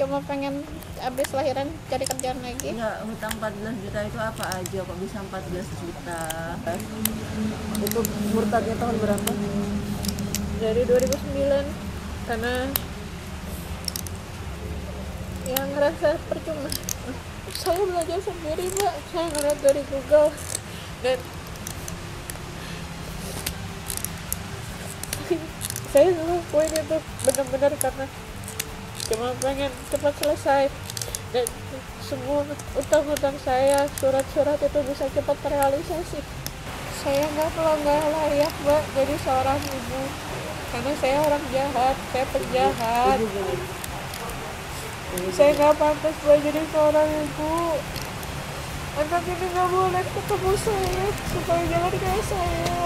cuma pengen abis lahiran cari kerjaan lagi. Enggak, hutang 14 juta itu apa aja kok bisa 14 juta? Itu murtadnya tahun berapa? Dari 2009, karena yang ngerasa percuma. Saya belajar sendiri, Mbak. Saya ngeliat dari Google dan saya ngelakuin itu benar-benar karena cuma pengen cepat selesai dan semua utang-utang saya, surat-surat itu bisa cepat terrealisasi. Saya nggak layak, Mbak, jadi seorang ibu karena saya orang jahat, saya penjahat. Saya nggak pantas buat jadi seorang ibu. Anak ini nggak boleh ketemu saya supaya jangan kayak saya.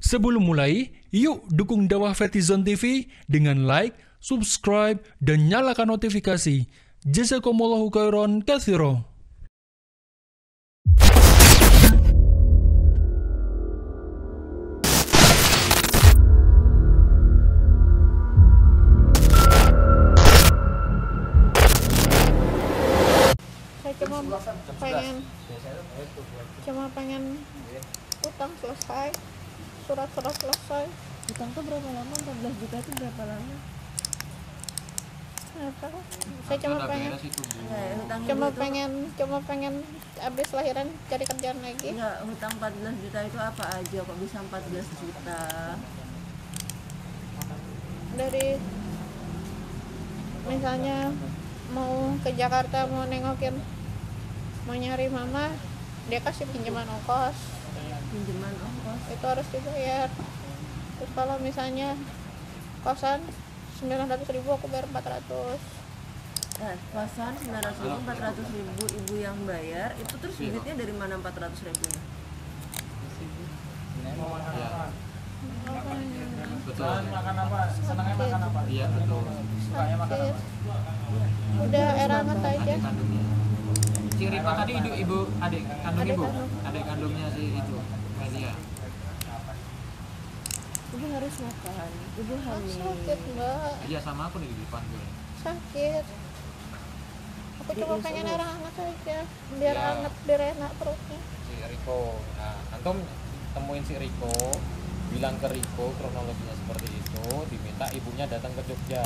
Sebelum mulai, yuk dukung dakwah Fetizon TV dengan like, subscribe, dan nyalakan notifikasi. Jazakumullahu khairan katsira. Saya cuma pengen utang selesai, surat-surat selesai. Hutang tuh berapa lama? 14 juta itu berapa lama? Saya cuma pengen cuma pengen abis lahiran cari kerjaan lagi. Enggak, hutang 14 juta itu apa aja kok bisa 14 juta? Dari misalnya mau ke Jakarta, mau nengokin, mau nyari mama, dia kasih pinjaman ongkos. Pinjaman ongkos Itu harus dibayar. Terus kalau misalnya kosan 900.000, aku bayar 400. Nah, kosan 900.000, 400.000 ibu yang bayar. Itu terus duitnya dari mana 400.000-nya? Betul. Makan apa? Senangnya makan apa? Iya, betul. Sukanya makan apa? Udah air hangat aja. Si Riko tadi ibu adik kandung ibu, kandung. adik kandungnya si itu Melia. Ibu harus makan, ibu hamil. Sakit, Mbak. Iya sama aku nih di depan gue. Sakit. Aku cuma pengen air hangat aja, biar Ya. hangat, biar enak perutnya. Si Riko. Nah, antum temuin si Riko, bilang ke Riko kronologinya seperti itu, diminta ibunya datang ke Jogja.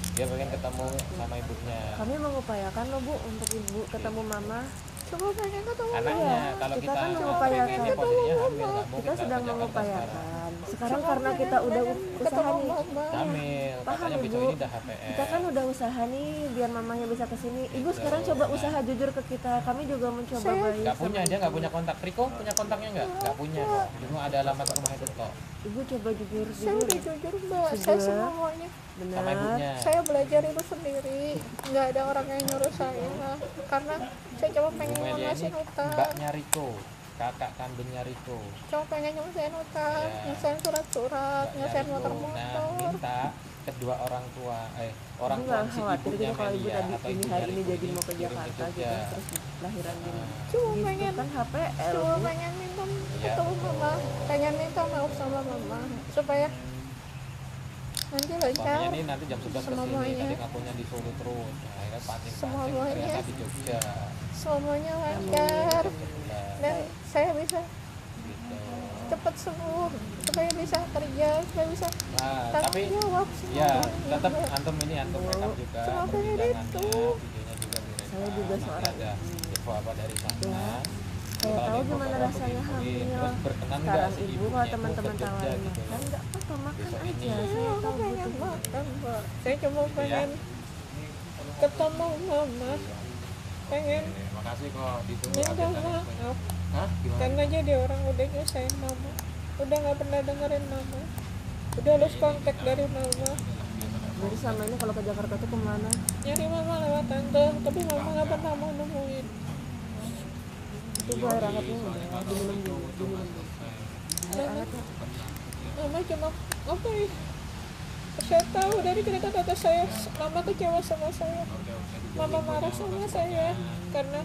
Dia pengen ketemu sama ibunya. Kami mengupayakan loh Bu untuk ibu ketemu mama. Cuma pengen ketemu Anaknya Mbak. kalau Kita kita kan mengupayakan. pengennya posisinya hamil, nggak Kita mungkin sedang ke Jakarta mengupayakan. Sekarang Cuma karena kita udah pengen usaha ketemu nih. Mama. hamil, Paham, katanya besok Ibu. ini udah HPL. Kita kan udah usaha nih biar mamanya bisa kesini. Ibu Gitu. sekarang coba usaha jujur ke kita. Kami juga mencoba Saya- baik. Nggak punya, sama dia nggak Ibu. punya kontak. Riko punya kontaknya nggak punya kok. Cuma ada alamat rumah itu kok. Ibu coba jujur Saya jujur. udah jujur, Mbak. Sudah. Saya semuanya. Benar. Sama ibunya. Saya belajar itu sendiri. Nggak ada orang yang nyuruh saya. Karena saya cuma pengen Ibu Melia ini ngelunasin utang. mbaknya Riko, kakak kandungnya Riko. Cuma pengen nyelesain utang, Ya. nyelesain surat-surat, Mbaknya nyelesain Riko. Nah, motor-motor. minta kedua orang tua, orang Ibu tua nggak si khawatir ibunya gitu kalau ibu Melia tadi atau ini ibunya hari ini Riko jadi mau ke kirim Jakarta gitu Jogja. terus lahiran gini. Cuma Gitu pengen kan HPL Cuma Bu. pengen minta Iya. ketemu mama, pengen minta maaf sama mama supaya nanti lancar. Suaminya ini nanti jam 11 kesini, Semuanya. tadi ngakunya di Solo terus. Nah, akhirnya pancing-pancing Semuanya. ternyata di Jogja. Semuanya lancar dan saya bisa Gitu. cepat sembuh supaya bisa kerja, supaya bisa Nah, tanggung tapi jawab ya semuanya. tetap antum rekam juga Cuma pengen perbincangannya, itu. videonya juga direkam. Saya juga Nanti seorang ada ibu. info apa dari sana. Ya. Kalau Saya ada tahu info gimana bahwa rasanya begini, hamil. terus berkenan nggak Sekarang si ibu ibunya kalau itu teman-teman ke Jogja tawarin gitu. makan nggak apa-apa makan Besok ini. aja. Saya Aku tahu pengen butuh. makan, Mbak. Saya cuma Gitu ya. pengen ketemu mama, pengen Makasih kok ditunggu minta update-annya. maaf Hah? Gimana? karena jadi orang udah nyusahin mama, udah nggak pernah dengerin mama, udah lose kontak dari mama. Jadi selama ini kalau ke Jakarta tuh kemana? Nyari mama lewat tante, tapi mama nggak pernah mau nemuin. Itu gua air hangatnya udah diminum dulu, diminum dulu. Air hangatnya. Mama cuma apa ya? Saya tahu dari kata-kata saya, mama kecewa sama saya. Mama marah sama saya karena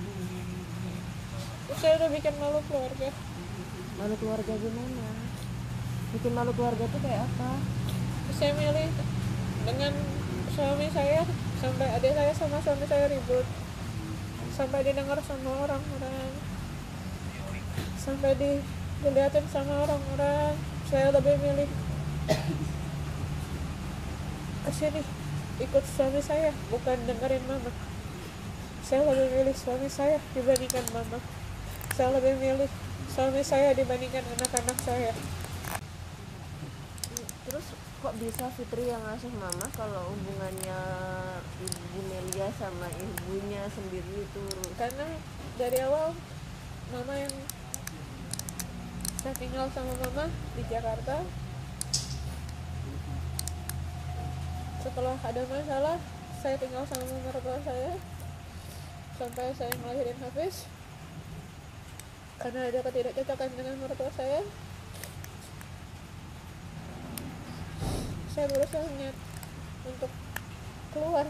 saya udah bikin malu keluarga. Malu keluarga gimana? Bikin malu keluarga tuh kayak apa? Saya milih dengan suami saya, sampai adik saya sama suami saya ribut, sampai didengar sama orang-orang, sampai dilihatin sama orang-orang. Saya lebih milih kesini ikut suami saya, bukan dengerin mama. Saya lebih milih suami saya dibandingkan mama. Saya lebih milih suami saya dibandingkan anak-anak saya. Terus kok bisa Fitri yang ngasuh mama kalau hubungannya Ibu Melia sama ibunya sendiri itu? Karena dari awal mama yang saya tinggal sama mama di Jakarta. Setelah ada masalah, saya tinggal sama mertua saya sampai saya ngelahirin Hafiz. Karena ada ketidakcocokan dengan mertua saya berusaha niat untuk keluar,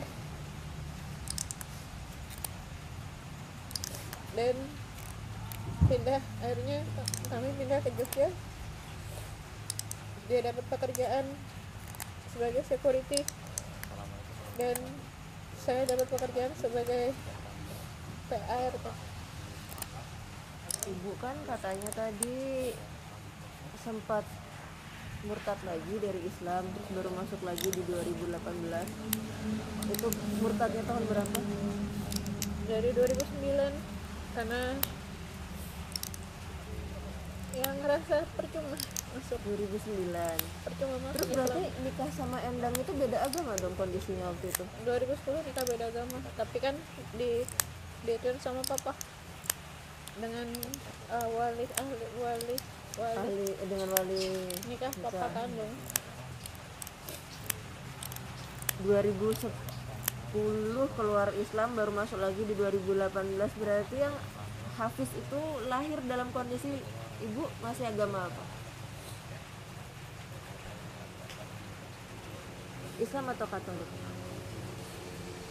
dan akhirnya kami pindah ke Jogja. Dia dapat pekerjaan sebagai security dan saya dapat pekerjaan sebagai PA. Ibu kan katanya tadi sempat murtad lagi dari Islam, terus baru masuk lagi di 2018. Itu murtadnya tahun berapa? Dari 2009, karena yang ngerasa percuma masuk 2009. percuma masuk Terus berarti nikah sama Endang itu beda agama dong kondisinya waktu itu? 2010 nikah beda agama, tapi kan diituin sama papa dengan wali Dengan wali nikah papa kandung. 2010 keluar Islam, baru masuk lagi di 2018. Berarti yang Hafiz itu lahir dalam kondisi ibu masih agama apa? Islam atau Katolik?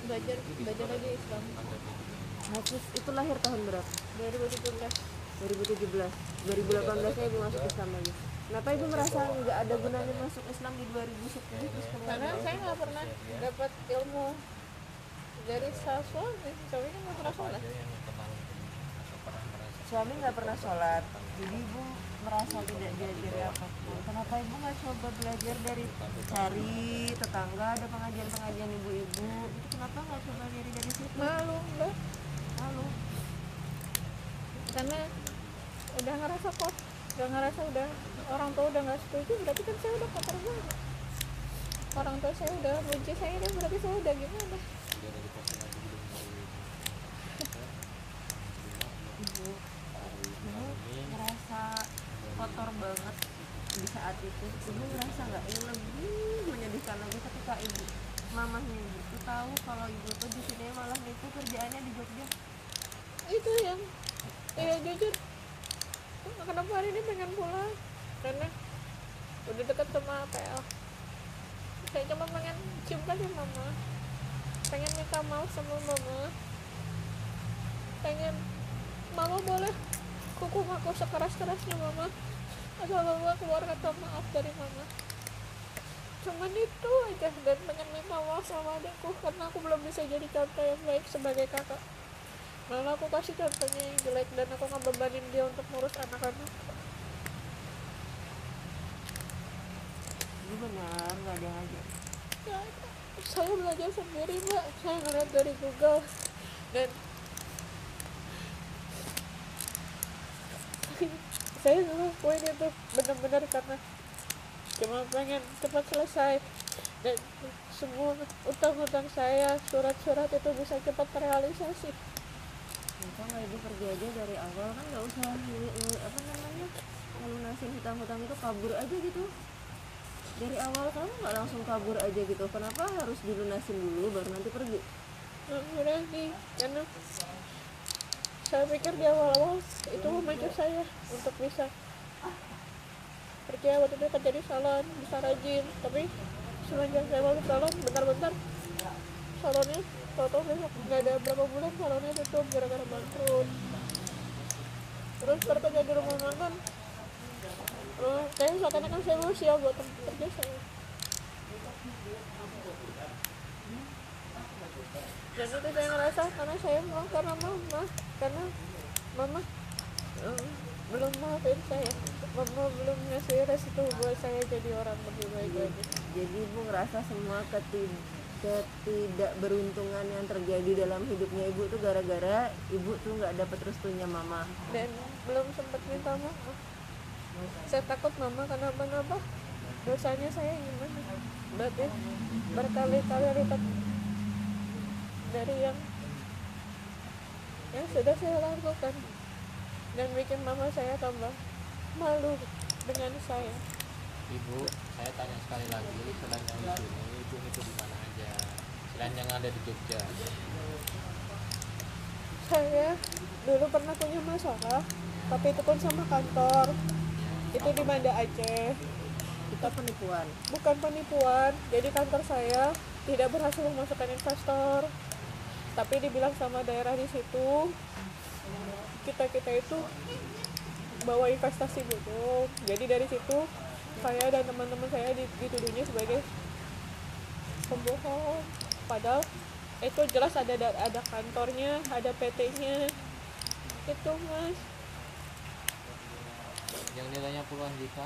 belajar lagi Islam. Hafiz itu lahir tahun berapa? 2017. 2018 nya ibu masuk Islam lagi. Kenapa ibu merasa nggak ada gunanya masuk Islam di 2010 terus kemudian? Karena saya nggak pernah dapat ilmu dari suami nggak pernah sholat. Suami nggak pernah sholat, jadi ibu merasa tidak diajari apapun. Kenapa ibu nggak coba belajar dari cari tetangga, ada pengajian ibu-ibu itu, kenapa nggak coba dari situ? Malu enggak, karena udah ngerasa udah orang tua udah nggak setuju, berarti kan saya udah kotor banget. Orang tua saya udah benci saya, dan berarti saya udah gimana? Ibu merasa kotor banget di saat itu. Ibu merasa nggak ini lebih menyedihkan lagi ketika mamahnya ibu tuh tahu kalau ibu tuh di sini malah itu kerjaannya di Jogja? Itu yang jujur, kenapa hari ini pengen pulang, karena udah dekat sama PL. Saya cuma pengen cium kaki mama, pengen minta maaf sama mama, pengen mama boleh hukum aku sekeras-kerasnya mama, asal mama keluar kata maaf dari mama. Cuman itu aja, dan pengen minta maaf sama adikku karena aku belum bisa jadi contoh yang baik sebagai kakak. Malah aku kasih contohnya yang jelek, dan aku ngebebanin dia untuk ngurus anak-anak. Ibu benar nggak ada yang ngajar? Ya, saya belajar sendiri mbak, saya ngeliat dari Google, dan saya ngelakuin itu benar-benar karena cuma pengen cepat selesai, dan semua utang-utang saya, surat-surat itu bisa cepat terrealisasi. Kenapa nggak ibu pergi aja dari awal, kan nggak usah ngelunasin hutang-hutang itu, kabur aja gitu dari awal. Kamu nggak langsung kabur aja gitu, kenapa harus dilunasin dulu baru nanti pergi? Berani, karena saya pikir di awal-awal itu memacu saya untuk bisa kerja. Waktu itu kerja di salon, bisa rajin, tapi semenjak saya masuk salon, bentar-bentar salonnya tau-tau besok nggak ada berapa bulan salonnya tutup gara-gara bangkrut. Terus kerja di rumah makan Kayak seakan-akan saya mau siap buat tempat kerja saya. Dan itu saya ngerasa karena saya mau, karena mama belum maafin saya, mama belum ngasih restu buat saya jadi orang lebih baik lagi. Jadi ibu ngerasa semua ketidakberuntungan yang terjadi dalam hidupnya ibu tuh gara-gara ibu tuh nggak dapet restunya mama. Dan belum sempat minta maaf. Saya takut mama kenapa-napa, dosanya saya gimana, berarti berkali-kali lipat dari yang sudah saya lakukan, dan bikin mama saya tambah malu dengan saya. Ibu, saya tanya sekali lagi, selain yang di sini, ibu itu di mana aja? Selain yang ada di Jogja. Saya dulu pernah punya masalah, tapi itu pun sama kantor. Itu di Banda Aceh. Itu penipuan. Bukan penipuan, jadi kantor saya tidak berhasil memasukkan investor, tapi dibilang sama daerah di situ kita itu bawa investasi gitu. Jadi dari situ saya dan teman-teman saya dituduhnya sebagai pembohong, padahal itu jelas ada kantornya, ada PT-nya itu, Mas. Yang nilainya puluhan juta?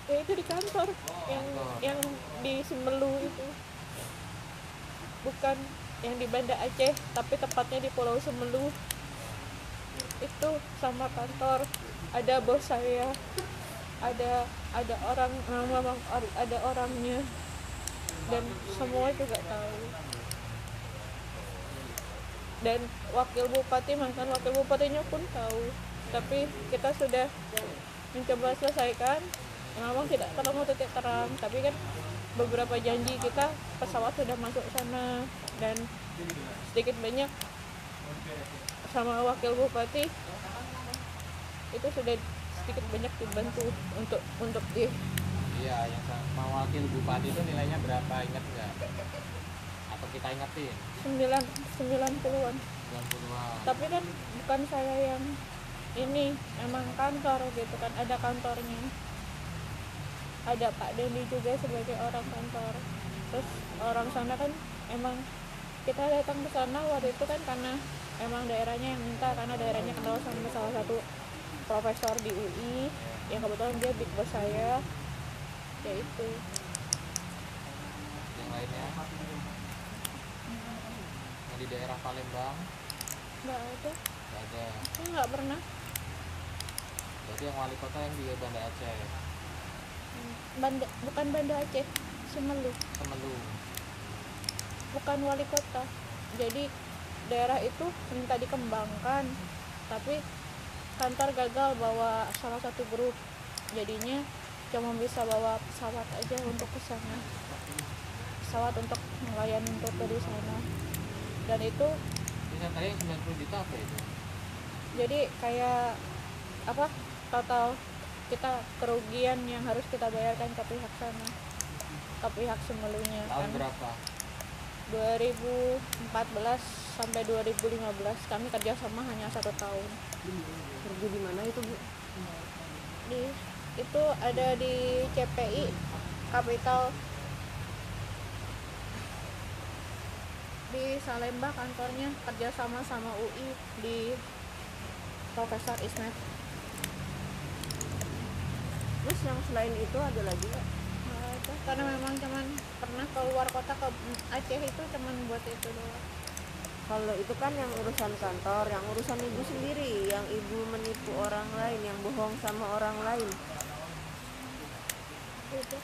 Ya itu di kantor yang di Semelu itu, bukan yang di Banda Aceh, tapi tepatnya di Pulau Semelu. Itu sama kantor, ada bos saya, ada orang, ada orangnya, dan semua juga tahu. Dan wakil bupati, mantan wakil bupatinya pun tahu, tapi kita sudah mencoba selesaikan. Memang tidak terlalu titik terang, tapi kan beberapa janji kita, pesawat sudah masuk sana, dan sedikit banyak sama wakil bupati itu sudah sedikit banyak dibantu untuk di. Iya, yang sama wakil bupati itu nilainya berapa, ingat nggak? Apa kita ingetin? 90-an. 90-an. Tapi kan bukan saya yang ini, emang kantor gitu kan, ada kantornya, ada Pak Dendi juga sebagai orang kantor. Terus orang sana kan emang kita datang ke sana waktu itu kan karena emang daerahnya yang minta, karena daerahnya kenal sama salah satu profesor di UI yang kebetulan dia big boss saya, yaitu. Yang lainnya yang di daerah Palembang Nggak ada, nggak ada. saya nggak pernah. Berarti yang wali kota yang di Banda Aceh. Bukan Banda Aceh, Semelu, bukan wali kota. Jadi daerah itu minta dikembangkan, tapi kantor gagal bawa salah satu grup, jadinya cuma bisa bawa pesawat aja untuk ke sana, pesawat untuk melayani untuk dari sana. Dan itu Ini yang tadi yang 90 juta apa itu? jadi kayak apa, total kita kerugian yang harus kita bayarkan ke pihak sana, ke pihak Semelunya. Tahun berapa? 2014 sampai 2015 kami kerja sama hanya 1 tahun. Kerja di mana itu, Bu? Itu ada di CPI Capital di Salemba kantornya, kerja sama UI di Profesor Ismet. Terus yang selain itu ada lagi nggak? Nggak ada, karena memang cuman pernah keluar kota ke Aceh itu cuman buat itu doang. Kalau itu kan yang urusan kantor, yang urusan ibu sendiri, yang ibu menipu orang lain, yang bohong sama orang lain. Itu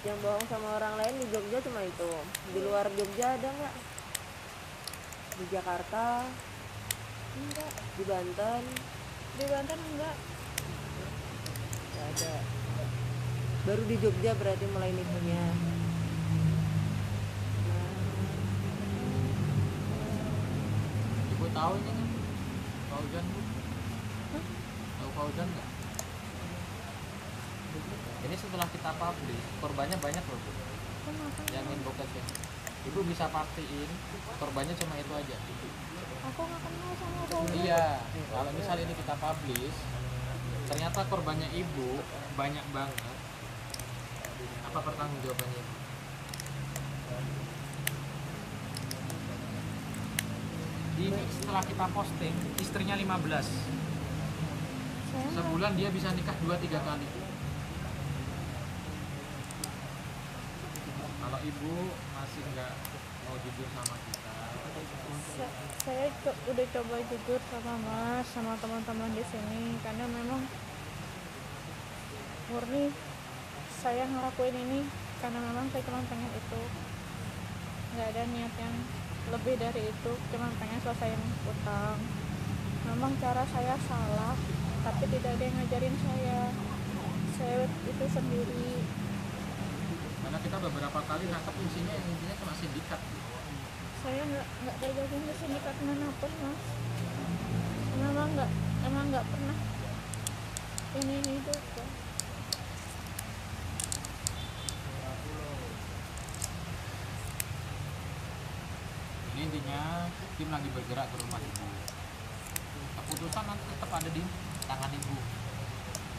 Yang bohong sama orang lain di Jogja cuma itu. Di luar Jogja ada nggak? Di Jakarta, enggak, di Banten, di Banten enggak. nggak ada. Baru di Jogja berarti mulai nipunya. Ibu tahu ini kan? Fauzan, Bu? Tahu Fauzan nggak? Ini setelah kita publish, korbannya banyak loh, Bu. Kenapa? Yang inbox ya. Ibu bisa pastiin korbannya cuma itu aja. Aku nggak kenal sama Fauzan. Iya, kalau misal ini kita publish, ternyata korbannya ibu banyak banget. Apa pertanggungjawabannya ibu? Ini setelah kita posting istrinya 15, sebulan dia bisa nikah 2-3 kali. Kalau ibu masih nggak mau jujur sama kita, Saya udah coba jujur sama Mas, sama teman-teman di sini, karena memang murni saya ngelakuin ini karena memang saya cuma pengen itu, nggak ada niat yang lebih dari itu, cuma pengen selesaiin utang. Memang cara saya salah, tapi tidak ada yang ngajarin saya itu sendiri. karena kita beberapa kali nangkep isinya yang intinya cuma sindikat. Saya nggak tergabung di sindikat manapun, Mas. Emang nggak pernah ini juga. Jadi intinya tim lagi bergerak ke rumah ibu. Keputusan nanti tetap ada di tangan ibu.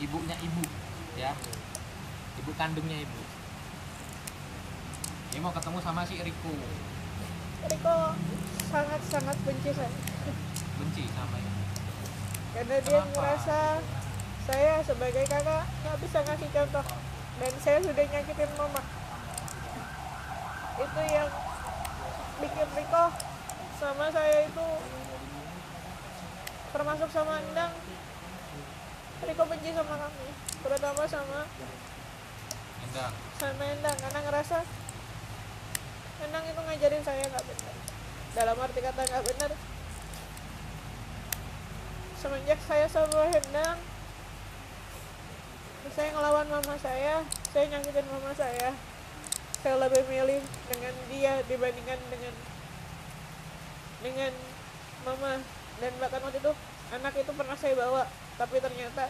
Ibunya ibu, ya. Ibu kandungnya ibu. Dia mau ketemu sama si Riko. Riko sangat benci saya, Benci sama ibu. karena dia Kenapa? merasa saya sebagai kakak nggak bisa ngasih contoh, dan saya sudah nyakitin mama. Itu yang bikin Riko sama saya itu, termasuk sama Endang. Riko benci sama kami, terutama sama Endang. Endang, karena ngerasa Endang itu ngajarin saya nggak benar. Dalam arti kata nggak benar, semenjak saya sama Endang, saya ngelawan mama saya nyakitin mama saya. Saya lebih milih dengan dia dibandingkan dengan mama. Dan bahkan waktu itu anak itu pernah saya bawa, tapi ternyata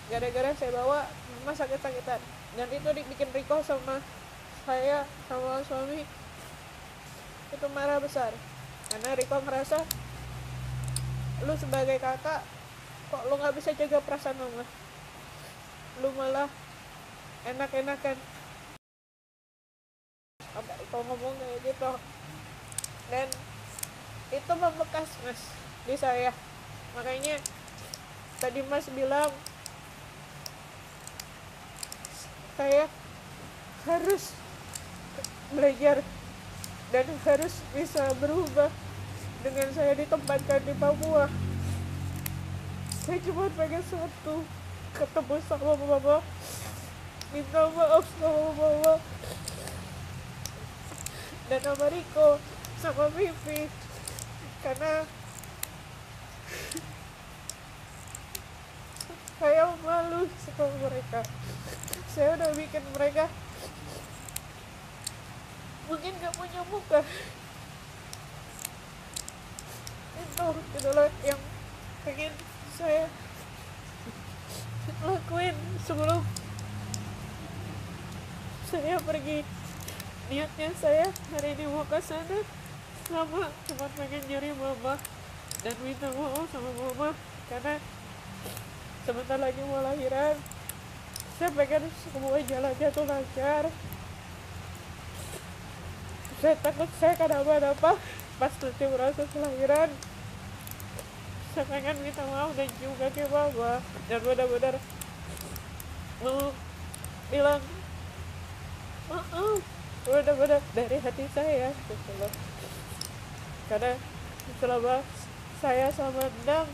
gara-gara saya bawa mama sakit-sakitan, dan itu dibikin Riko sama saya sama suami itu marah besar, karena Riko merasa, lu sebagai kakak kok lu nggak bisa jaga perasaan mama, lu malah enak-enakan. Apa Riko ngomong kayak gitu, dan itu membekas, Mas, di saya. Makanya tadi Mas bilang saya harus belajar dan harus bisa berubah dengan saya ditempatkan di Papua. Saya cuma pengen satu, ketemu sama mama, minta maaf sama mama dan sama Riko sama Vivi, karena saya malu sama mereka. Saya udah bikin mereka mungkin gak punya muka. Itulah yang pengen saya lakuin sebelum saya pergi. Niatnya saya hari ini mau ke sana sama cuma pengen nyari mama dan minta maaf sama mama, karena sebentar lagi mau lahiran. Saya pengen semua jalannya tuh lancar. Saya takut saya kenapa-napa pas nanti proses lahiran. Saya pengen minta maaf dan cium kaki mama, dan benar-benar mau bilang maaf benar-benar dari hati saya gitu loh. Karena selama saya sama Endang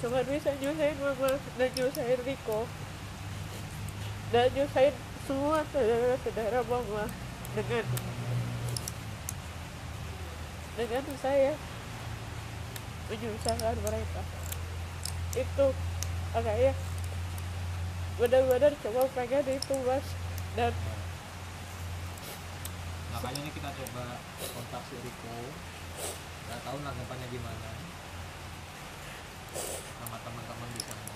cuma bisa nyusahin mama dan nyusahin Riko dan nyusahin semua saudara-saudara mama dengan saya menyusahkan mereka. Itu makanya benar-benar coba pengen itu, Mas. Dan Makanya ini kita coba kontak si Riko, nggak tahu tanggapannya gimana sama teman-teman di sana.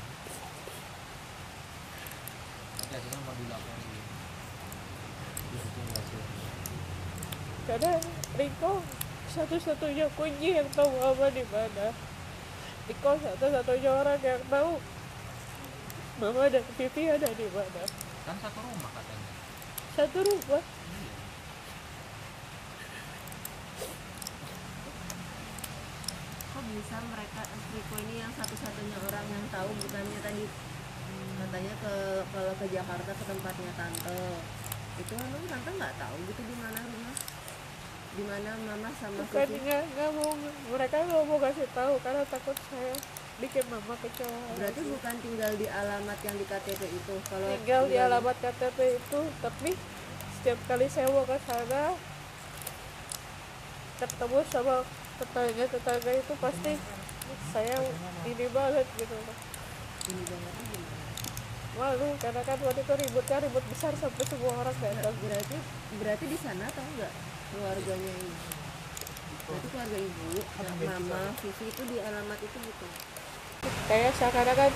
Nanti hasilnya mau dilaporin. karena Riko satu-satunya kunci yang tahu mama di mana. di kos satu-satunya orang yang tahu mama dan Vivi ada di mana. Kan satu rumah katanya. Satu rumah. Iya. Kok bisa mereka Riko ini yang satu-satunya orang yang tahu, bukannya tadi katanya kalau ke Jakarta ke tempatnya tante itu emang tante nggak tahu gitu di mana rumah, di mana mama sama Vivi? Bukannya nggak mau, mereka nggak mau kasih tahu karena takut saya bikin mama kecewa. Berarti bukan tinggal di alamat yang di KTP itu? Kalau Tinggal di alamat KTP itu, tapi setiap kali saya mau ke sana ketemu sama tetangga itu pasti saya ini banget gitu loh. ini banget gimana? Malu karena kan waktu itu ribut besar sampai semua orang datang. Berarti di sana tahu nggak keluarganya ini? Berarti keluarga ibu, mama, Vivi itu di alamat itu gitu. Kayak seakan-akan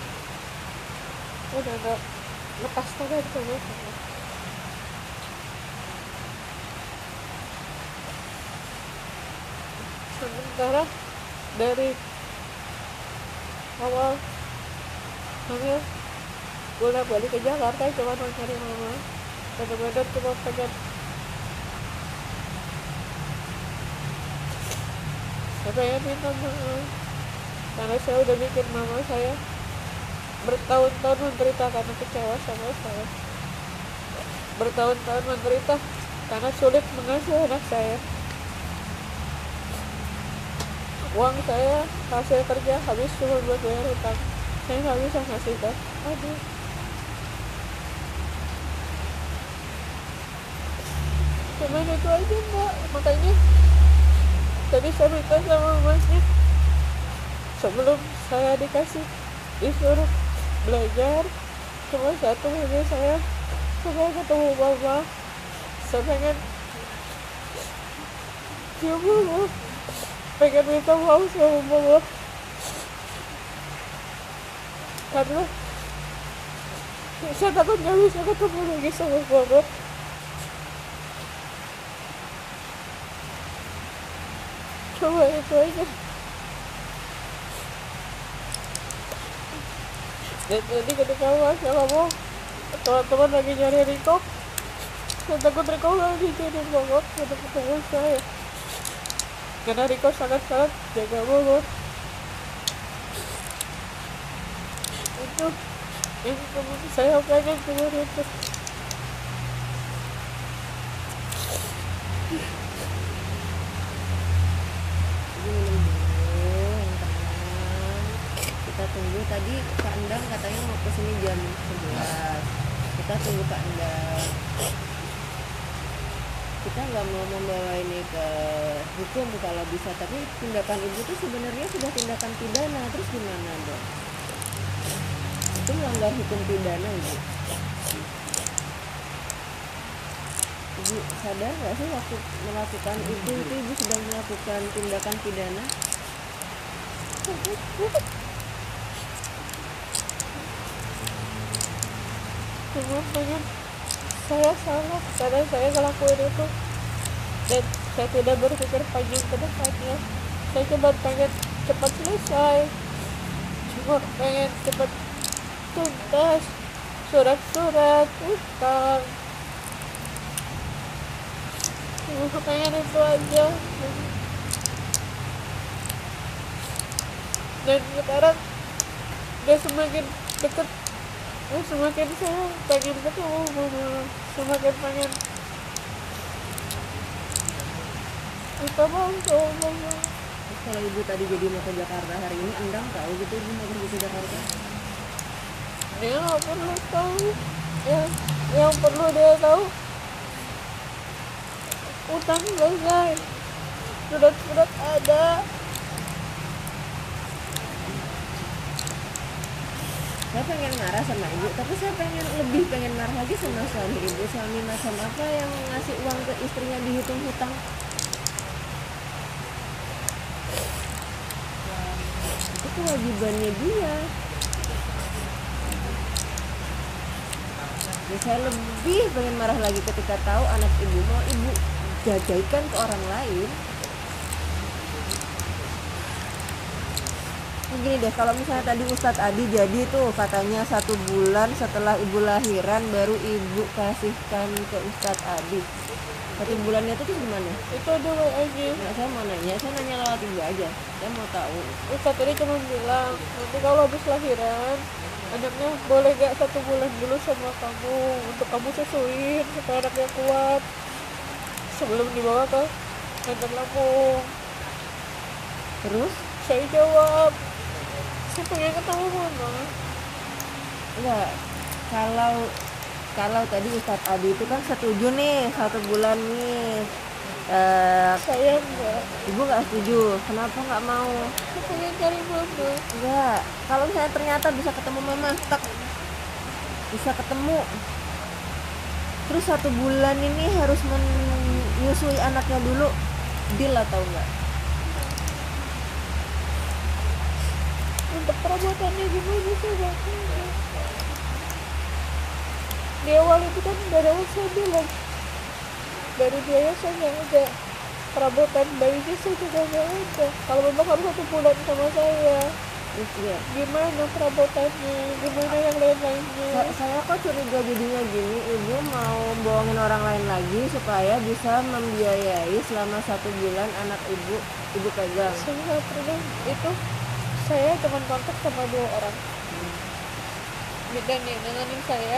udah nggak lepas tangan sama saya. Sementara dari awal saya boleh balik ke Jakarta cuma mau cari mama, benar-benar cuma pengen minta maaf karena saya udah bikin mama saya bertahun-tahun menderita karena kecewa sama saya, bertahun-tahun menderita karena sulit mengasuh anak saya. Uang saya hasil kerja habis cuma buat bayar hutang, saya nggak bisa ngasih kan. Aduh, cuman itu aja mbak, makanya tadi saya minta sama masnya sebelum saya disuruh belajar cuma satu ini, saya ketemu mama, saya pengen cium mama, pengen minta maaf sama mama karena saya takut nggak bisa ketemu lagi sama mama. Coba itu aja. Dan tadi ketika saya ngomong teman-teman lagi nyari Riko, saya takut Riko nggak diizinin banget untuk ketemu saya karena Riko sangat-sangat jaga banget. Itu yang saya pengen keluar itu. Kita tunggu, tadi Kak Endang katanya mau kesini jam 11, kita tunggu Kak Endang. Kita nggak mau membawa ini ke hukum kalau bisa, tapi tindakan ibu itu sebenarnya sudah tindakan pidana, terus gimana dong? Itu melanggar hukum pidana ibu. Ibu sadar nggak sih waktu melakukan itu ibu sedang melakukan tindakan pidana? Cuma pengen saya salah karena saya ngelakuin itu dan saya tidak berpikir panjang ke depannya. Saya cuma pengen cepat selesai, cuma pengen cepat tuntas surat-surat utang, cuma pengen itu aja. Dan sekarang dia semakin deket, semakin saya pengen ketemu mama, semakin pengen minta maaf sama mama. Kalau ibu tadi jadi mau ke Jakarta hari ini, Endang tahu gitu ibu mau pergi ke Jakarta? Dia nggak perlu tahu, ya yang perlu dia tahu utang selesai, surat-surat ada. Saya pengen marah sama ibu, tapi saya lebih pengen marah lagi sama suami ibu. Suami macam apa yang ngasih uang ke istrinya dihitung hutang? Itu kewajibannya dia. Ya, saya lebih pengen marah lagi ketika tahu anak ibu mau ibu jajakan ke orang lain. gini deh, kalau misalnya tadi Ustadz Adi jadi tuh katanya 1 bulan setelah ibu lahiran baru ibu kasihkan ke Ustadz Adi. 1 bulannya itu tuh gimana? Itu dulu aja. Nah, saya mau nanya, saya nanya lewat ibu aja. Saya mau tahu. Ustadz tadi cuma bilang nanti kalau habis lahiran anaknya boleh gak 1 bulan dulu sama kamu untuk kamu susuin supaya anaknya kuat sebelum dibawa ke Bantar Lampung. Terus? Saya jawab, saya pengen ketemu mama. Enggak. Kalau tadi Ustadz Adi itu kan setuju nih 1 bulan nih. Saya enggak, Ibu nggak setuju. Kenapa nggak mau? saya pengen cari mama. Enggak. Kalau misalnya ternyata bisa ketemu mama, tak bisa ketemu. Terus 1 bulan ini harus menyusui anaknya dulu, deal atau enggak? Untuk perabotannya gimana sih Bang? Di awal itu kan dari awal saya bilang dari biaya saya nggak ada, perabotan bayinya saya juga nggak ada. Kalau memang harus 1 bulan sama saya, Iya. gimana perabotannya, gimana yang lain-lainnya? Saya kok curiga jadinya gini, ibu mau bohongin orang lain lagi supaya bisa membiayai selama 1 bulan anak ibu pegang. Saya nggak pernah itu, saya cuma kontak sama 2 orang dan yang nanganin saya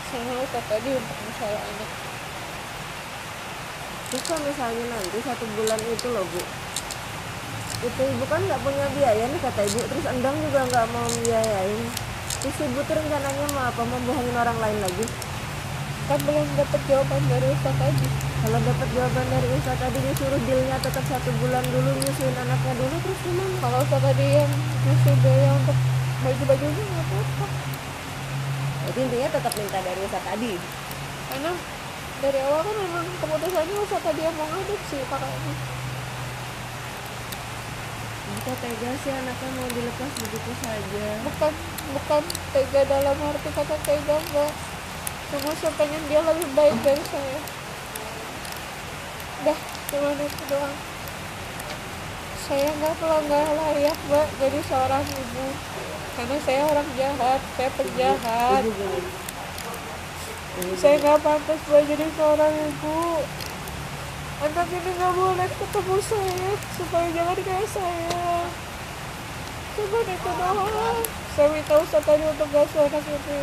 sama Ustadz tadi untuk masalah anak. Terus kalau misalnya nanti 1 bulan itu loh bu, itu ibu kan nggak punya biaya nih kata ibu, terus Endang juga nggak mau biayain, terus ibu tuh rencananya mau apa, mau bohongin orang lain lagi? Kan belum dapat jawaban dari Ustadz tadi. Kalau dapat jawaban dari Ustadz tadi disuruh dealnya tetap 1 bulan dulu nyusuin anaknya dulu, terus gimana? Kalau Ustadz tadi yang ngasih biaya untuk baju-bajunya nggak apa-apa, Jadi intinya tetap minta dari Ustadz tadi. karena dari awal kan memang keputusannya Ustadz tadi yang mau ngadopsi kakaknya. Kita tega sih anaknya mau dilepas begitu saja. Bukan tega dalam arti kata tega, enggak, cuma saya pengen dia lebih baik dari saya. Dah, cuma itu doang. Saya nggak layak mbak jadi seorang ibu, karena saya orang jahat, saya penjahat. Ibu gini. Saya nggak pantas buat jadi seorang ibu. Anak ini nggak boleh ketemu saya supaya jangan kayak saya. Cuma itu doang. Saya minta Ustadz tadi untuk gasuh anak ini.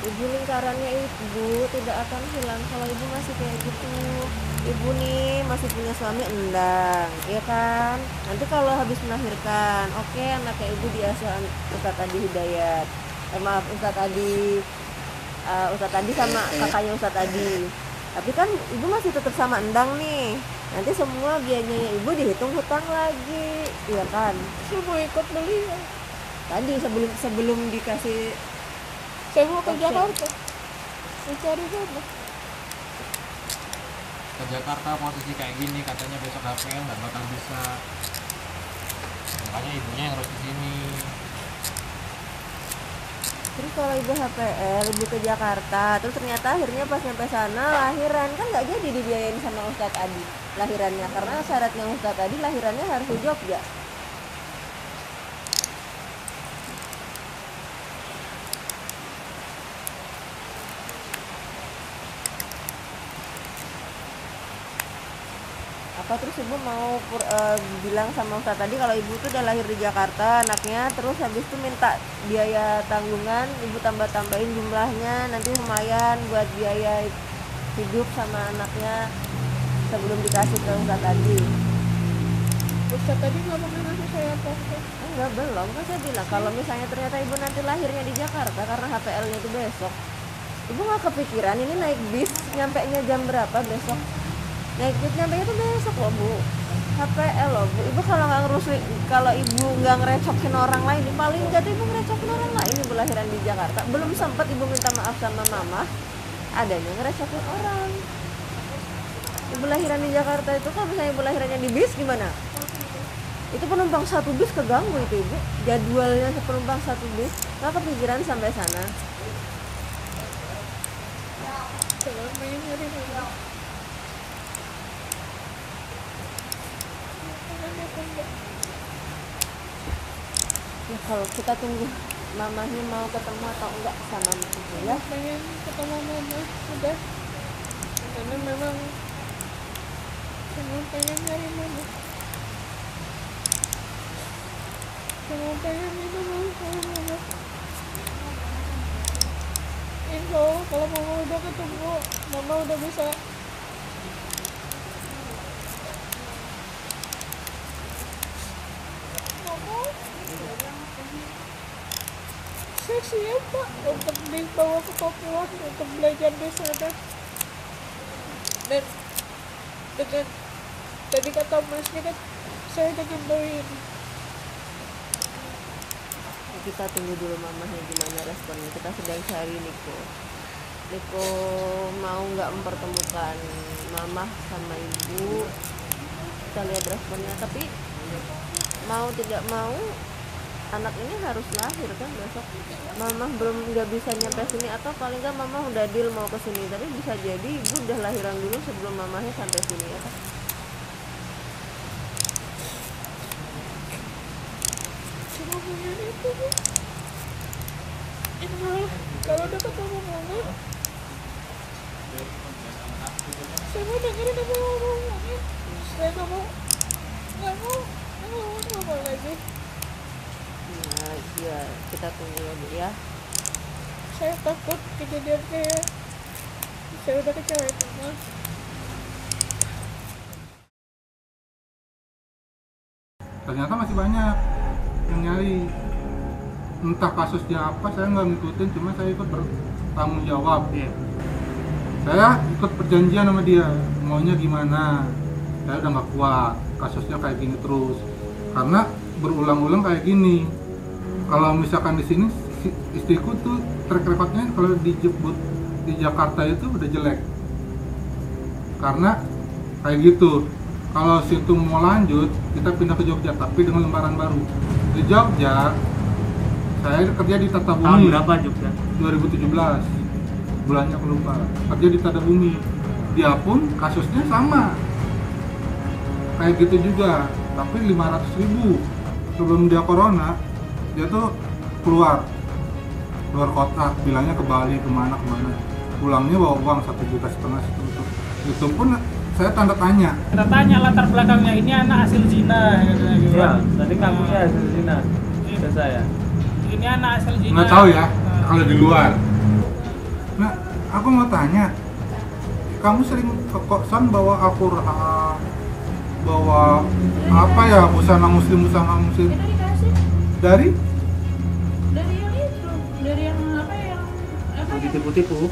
Ibu lingkarannya ibu tidak akan hilang kalau ibu masih kayak gitu. Ibu nih masih punya suami Endang, ya kan? Nanti kalau habis melahirkan, oke, anaknya ibu diasuh Ustadz Adi Hidayat. Maaf, Ustadz Adi sama kakaknya Ustadz Adi. Tapi kan ibu masih tetap sama Endang nih. Nanti semua biayanya ibu dihitung hutang lagi, ya kan? Saya mau ikut beliau. Tadi sebelum dikasih Saya mau ke Oke. Jakarta. Mencari mana? Ke Jakarta posisi kayak gini katanya besok HPL nggak bakal bisa, makanya ibunya yang harus di sini. Terus kalau ibu HPL, ibu ke Jakarta, terus ternyata akhirnya pas sampai sana lahiran, kan nggak jadi dibiayain sama Ustadz Adi lahirannya, karena syaratnya Ustadz Adi lahirannya harus di Jogja. Apa terus ibu mau bilang sama Ustadz tadi kalau ibu tuh udah lahir di Jakarta anaknya, terus habis itu minta biaya tanggungan, ibu tambahin jumlahnya, nanti lumayan buat biaya hidup sama anaknya sebelum dikasih ke Ustadz tadi. Ustadz tadi nggak pernah ngasih saya apa-apa. Enggak, belum, kan saya bilang kalau misalnya ternyata ibu nanti lahirnya di Jakarta karena HPL-nya itu besok, ibu nggak kepikiran ini naik bis nyampe nya jam berapa besok? Naik bis nyampe itu besok loh bu, HPL loh bu. Ibu kalau nggak ngerusuin, kalau ibu nggak ngerecokin orang lain, paling nggak ibu ngerecokin orang lain. Ibu lahiran di Jakarta, belum sempat ibu minta maaf sama mama, adanya ngerecokin orang. Ibu lahiran di Jakarta itu kalau misalnya ibu lahirannya di bis gimana? Itu penumpang 1 bis keganggu itu ibu, jadwalnya penumpang 1 bis, nggak kepikiran sampai sana. Saya pengen nyari mana? Ya kalau kita tunggu mamahnya mau ketemu atau enggak sama ibu ya. Pengen ketemu mama udah, karena memang cuma pengen nyari mama, cuma pengen minta maaf sama mama. Insya Allah kalau mama udah ketemu, mama udah bisa ngomong. Saya siap Pak untuk dibawa ke Papua untuk belajar di sana. Dan dengan tadi kata Masnya kan saya dengan doain. Kita tunggu dulu mamahnya gimana responnya. Kita sedang cari Niko mau nggak mempertemukan mamah sama ibu. Kita lihat responnya, tapi mau tidak mau anak ini harus lahir kan besok. Mamah belum nggak bisa nyampe sini, atau paling nggak mamah udah deal mau ke sini, tapi bisa jadi ibu udah lahiran dulu sebelum mamahnya sampai sini ya kan. Cuma pengen itu Bu. Ini malah kalau udah ketemu mama, saya mau dengerin apa ngomongnya. Saya nggak mau ngomong lagi. Nah, ya kita tunggu ya Bu ya. Saya takut kejadian kayak saya udah kecewain mama. Ternyata masih banyak yang nyari. Entah kasusnya apa, saya nggak ngikutin, cuma saya ikut bertanggung jawab. Saya ikut perjanjian sama dia, maunya gimana. Saya udah nggak kuat, kasusnya kayak gini terus. Karena berulang-ulang kayak gini. Kalau misalkan di sini istriku tuh track recordnya kalau dijemput di Jakarta itu udah jelek. Karena kayak gitu. Kalau situ mau lanjut, kita pindah ke Jogja, tapi dengan lembaran baru. Di Jogja, saya kerja di Tata Bumi. Tahun berapa Jogja? 2017. Bulannya aku lupa. Kerja di Tata Bumi. Dia pun kasusnya sama. Kayak gitu juga, tapi 500.000. Sebelum dia corona, dia tuh keluar kota, bilangnya ke Bali, kemana. Pulangnya bawa uang 1,5 juta itu pun saya tanda tanya. Kita tanya latar belakangnya, ini anak hasil zina gitu. Ya, tadi kampusnya hasil zina. Ke saya. Ini anak hasil zina. Nggak tahu ya kalau di luar. Nah, aku mau tanya, kamu sering ke kosan bawa Al-Quran, bawa apa ya, busana muslim? Kita dikasih Dari dari yang itu, dari yang apa yang Ditipu-tipu.